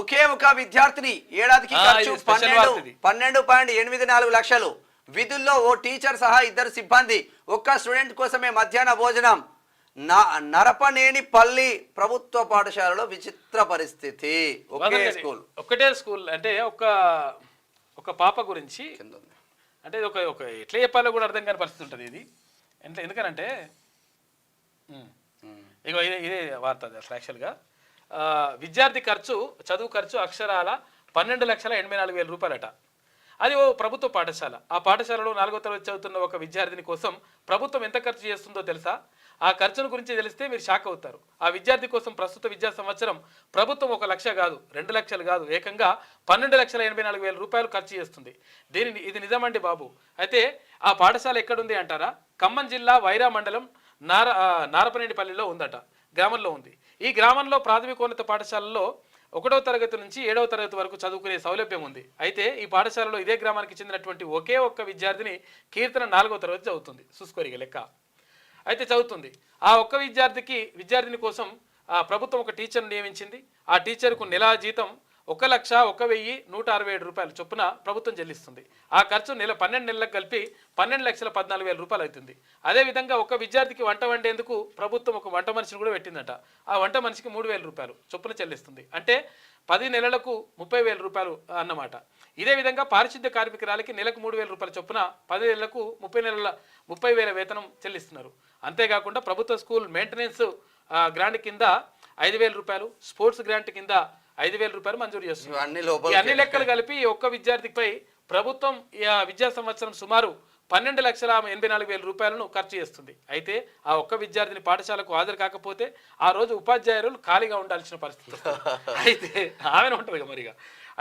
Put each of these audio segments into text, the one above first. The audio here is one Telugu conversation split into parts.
ఒకే ఒక విద్యార్థిని ఏడాదికి ఖర్చు 12.84 లక్షలు. విధుల్లో ఓ టీచర్ సహా 2 సిబ్బంది. ఒక్క స్టూడెంట్ కోసమే మధ్యాహ్న భోజనం. నరపనేనిపల్లి ప్రభుత్వ పాఠశాలలో విచిత్ర పరిస్థితి. ఒకటే స్కూల్ అంటే ఒక పాప గురించి అంటే ఒక ఎట్లా చెప్పాలో కూడా అర్థం కాని పరిస్థితి ఉంటుంది ఇది. ఎందుకనంటే ఇగో ఇదే వార్త యాక్చువల్గా విద్యార్థి ఖర్చు చదువు ఖర్చు అక్షరాల 12,84,000 రూపాయలట. అది ఓ ప్రభుత్వ పాఠశాల. ఆ పాఠశాలలో 4వ తరగతి చదువుతున్న ఒక విద్యార్థిని కోసం ప్రభుత్వం ఎంత ఖర్చు చేస్తుందో తెలుసా? ఆ ఖర్చును గురించి తెలిస్తే మీరు షాక్ అవుతారు. ఆ విద్యార్థి కోసం ప్రస్తుత విద్యా సంవత్సరం ప్రభుత్వం 1 లక్ష కాదు, 2 లక్షలు కాదు, ఏకంగా 12,84,000 రూపాయలు ఖర్చు చేస్తుంది. ఇది నిజమండి బాబు. అయితే ఆ పాఠశాల ఎక్కడుంది అంటారా? ఖమ్మం జిల్లా వైరా మండలం నారపనేనిపల్లిలో ఉందట, గ్రామంలో ఉంది. ఈ గ్రామంలో ప్రాథమికోన్నత పాఠశాలలో 1వ తరగతి నుంచి 7వ తరగతి వరకు చదువుకునే సౌలభ్యం ఉంది. అయితే ఈ పాఠశాలలో ఇదే గ్రామానికి చెందినటువంటి ఒకే ఒక్క విద్యార్థిని కీర్తన 4వ తరగతి చదువుతుంది. చూసుకోరిగ లెక్క అయితే చదువుతుంది. ఆ ఒక్క విద్యార్థిని కోసం ప్రభుత్వం ఒక టీచర్ను నియమించింది. ఆ టీచర్కు నెల జీతం 1,01,167 రూపాయలు చొప్పున ప్రభుత్వం చెల్లిస్తుంది. ఆ ఖర్చు 12 నెలలకు కలిపి 12,14,000 రూపాయలు అవుతుంది. అదేవిధంగా ఒక విద్యార్థికి వంట వండేందుకు ప్రభుత్వం ఒక వంట మనిషిని కూడా పెట్టిందట. ఆ వంట మనిషికి 3,000 రూపాయలు చొప్పున చెల్లిస్తుంది. అంటే 10 నెలలకు 30,000 రూపాయలు అన్నమాట. ఇదే విధంగా పారిశుద్ధ్య కార్మికురాలకి నెలకు 3,000 రూపాయల చొప్పున 10 నెలలకు 30,000 వేతనం చెల్లిస్తున్నారు. అంతేకాకుండా ప్రభుత్వ స్కూల్ మెయింటెనెన్స్ గ్రాంట్ కింద 5,000 రూపాయలు, స్పోర్ట్స్ గ్రాంట్ కింద 5,000 రూపాయలు మంజూరు చేస్తుంది. అన్ని లెక్కలు కలిపి ఒక్క విద్యార్థిపై ప్రభుత్వం విద్యా సంవత్సరం సుమారు 12,84,000 రూపాయలను ఖర్చు చేస్తుంది. అయితే ఆ ఒక్క విద్యార్థిని పాఠశాలకు హాజరు కాకపోతే ఆ రోజు ఉపాధ్యాయులు ఖాళీగా ఉండాల్సిన పరిస్థితి. అయితే ఆమెను ఉంటుంది మరిగా.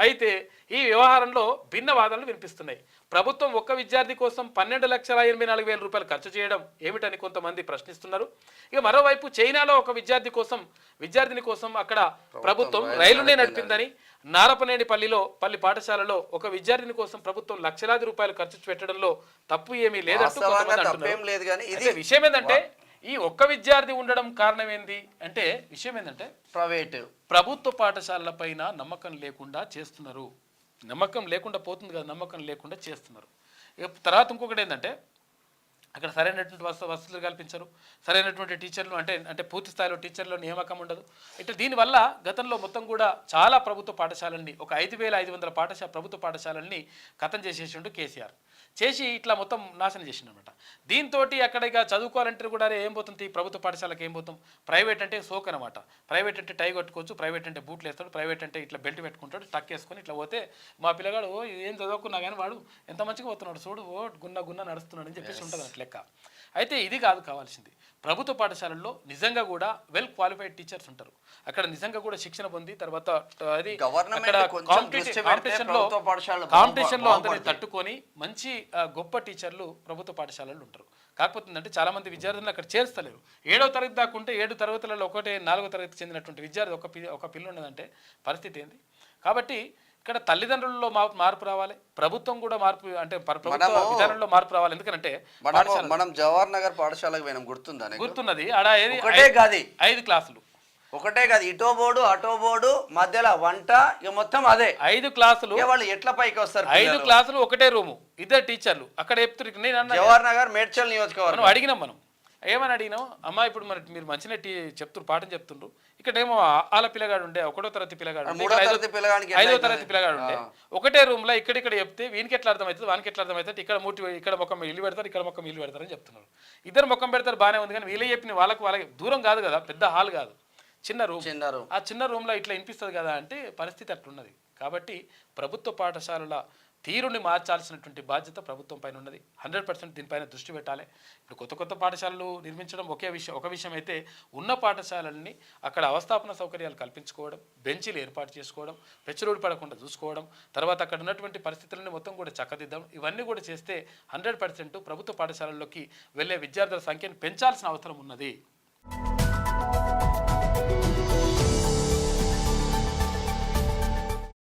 అయితే ఈ వ్యవహారంలో భిన్న వాదనలు వినిపిస్తున్నాయి. ప్రభుత్వం ఒక్క విద్యార్థి కోసం 12,84,000 రూపాయలు ఖర్చు చేయడం ఏమిటని కొంతమంది ప్రశ్నిస్తున్నారు. ఇక మరోవైపు చైనాలో ఒక విద్యార్థిని కోసం అక్కడ ప్రభుత్వం రైలునే నడిపిందని, నారపనేనిపల్లి పాఠశాలలో ఒక విద్యార్థిని కోసం ప్రభుత్వం లక్షలాది రూపాయలు ఖర్చు పెట్టడంలో తప్పు ఏమీ లేదంటూ కొంతమంది అంటున్నారు. విషయం ఏంటంటే ఈ ఒక్క విద్యార్థి ఉండడం కారణం ఏంది అంటే విషయం ఏంటంటే ప్రభుత్వ పాఠశాలల పైన నమ్మకం లేకుండా చేస్తున్నారు. నమ్మకం లేకుండా పోతుంది కదా, నమ్మకం లేకుండా చేస్తున్నారు. ఇక తర్వాత ఇంకొకటి ఏంటంటే అక్కడ సరైనటువంటి వసతులు కల్పించరు, సరైనటువంటి టీచర్లు అంటే పూర్తి స్థాయిలో టీచర్ల నియామకం ఉండదు. ఇట్లా దీనివల్ల గతంలో మొత్తం కూడా చాలా ప్రభుత్వ పాఠశాలల్ని ఒక 5,500 ప్రభుత్వ పాఠశాలల్ని ఖతం చేసేసిండు కేసీఆర్. చేసి ఇట్లా మొత్తం నాశనం చేసిండు అనమాట. దీంతో అక్కడ ఇక చదువుకోవాలంటే కూడా ఏం పోతుంది, ప్రభుత్వ పాఠశాలకు ఏం పోతాం. ప్రైవేట్ అంటే సోక్ అనమాట. ప్రైవేట్ అంటే టై కట్టుకోవచ్చు, ప్రైవేట్ అంటే బూట్లు వేస్తాడు, ప్రైవేట్ అంటే ఇట్లా బెల్ట్ పెట్టుకుంటాడు, టక్ వేసుకొని ఇట్లా పోతే మా పిల్లగాడు ఏం చదువుకున్నా కానీ వాడు ఎంత మంచిగా పోతున్నాడు చూడు, గున్న నడుస్తున్నాడు అని చెప్పేసి ఉంటుంది అట్లా లెక్క. అయితే ఇది కాదు కావాల్సింది. ప్రభుత్వ పాఠశాలల్లో నిజంగా కూడా వెల్ క్వాలిఫైడ్ టీచర్స్ ఉంటారు. అక్కడ నిజంగా కూడా శిక్షణ పొంది తర్వాత అది అక్కడ కాంపిటీషన్లో అందరినీ తట్టుకొని మంచి గొప్ప టీచర్లు ప్రభుత్వ పాఠశాలల్లో ఉంటారు. కాకపోతే అంటే చాలా మంది విద్యార్థులను అక్కడ చేర్చలేరు. 7వ తరగతి దాకా ఉంటే 7 తరగతులలో 4వ తరగతికి చెందినటువంటి విద్యార్థి ఒక పిల్ల ఉన్నదంటే పరిస్థితి ఏంది? కాబట్టి ఇక్కడ తల్లిదండ్రులలో మార్పు రావాలి, ప్రభుత్వం కూడా మార్పు అంటే ప్రభుత్వ విధానంలో మార్పు రావాలి. ఎందుకంటే మనం జవహర్ నగర్ పాఠశాలకు పోయినాం, గుర్తున్నది. ఆడ 5 క్లాసులు ఒకటే కాదు, ఇటో బోర్డు అటో బోర్డు మధ్యలో వంట, ఇక మొత్తం అదే 5 క్లాసులు. వాళ్ళు ఎట్లా పైకి వస్తారు? 5 క్లాసులు ఒకటే రూము, 2 టీచర్లు అక్కడ చెప్తారు. నేను జవహర్ నగర్ మేడ్చల్ నియోజకవర్గం అడిగినాం. మనం ఏమని అడిగినాం, అమ్మా ఇప్పుడు మరి మీరు మంచిగా చెప్తున్నారు, పాఠం చెప్తుండ్రు. ఇక్కడేమో వాళ్ళ పిల్లగాడు ఉండే 1వ తరగతి పిల్లగాడు, 5వ తరగతి పిల్లగాడు ఉండే ఒకటే రూమ్ లో ఇక్కడ చెప్తే వీనికి ఎట్లా అర్థమవుతుంది, వానికి ఎట్లా అర్థమవుతుంది. ఇక్కడ మొక్కం ఇల్లు పెడతారు, ఇక్కడ మొక్కం ఇల్లు పెడతారని చెప్తున్నారు. ఇద్దరు మొక్కం పెడతారు బాగానే ఉంది, కానీ వీళ్ళు చెప్పిన వాళ్ళకి దూరం కాదు కదా, పెద్ద హాల్ కాదు, చిన్న రూమ్. ఆ చిన్న రూమ్లో ఇట్లా వినిపిస్తుంది కదా అంటే పరిస్థితి అట్లున్నది. కాబట్టి ప్రభుత్వ పాఠశాలల తీరుని మార్చాల్సినటువంటి బాధ్యత ప్రభుత్వం పైన ఉన్నది. 100% దీనిపైన దృష్టి పెట్టాలి. ఇప్పుడు కొత్త పాఠశాలలు నిర్మించడం ఒక విషయం అయితే, ఉన్న పాఠశాలల్ని అక్కడ అవస్థాపన సౌకర్యాలు కల్పించుకోవడం, బెంచీలు ఏర్పాటు చేసుకోవడం, పెచ్చురోడ్డు పడకుండా చూసుకోవడం, తర్వాత అక్కడ ఉన్నటువంటి పరిస్థితులను మొత్తం కూడా చక్కదిద్దడం, ఇవన్నీ కూడా చేస్తే 100% ప్రభుత్వ పాఠశాలల్లోకి వెళ్ళే విద్యార్థుల సంఖ్యను పెంచాల్సిన అవసరం ఉన్నది.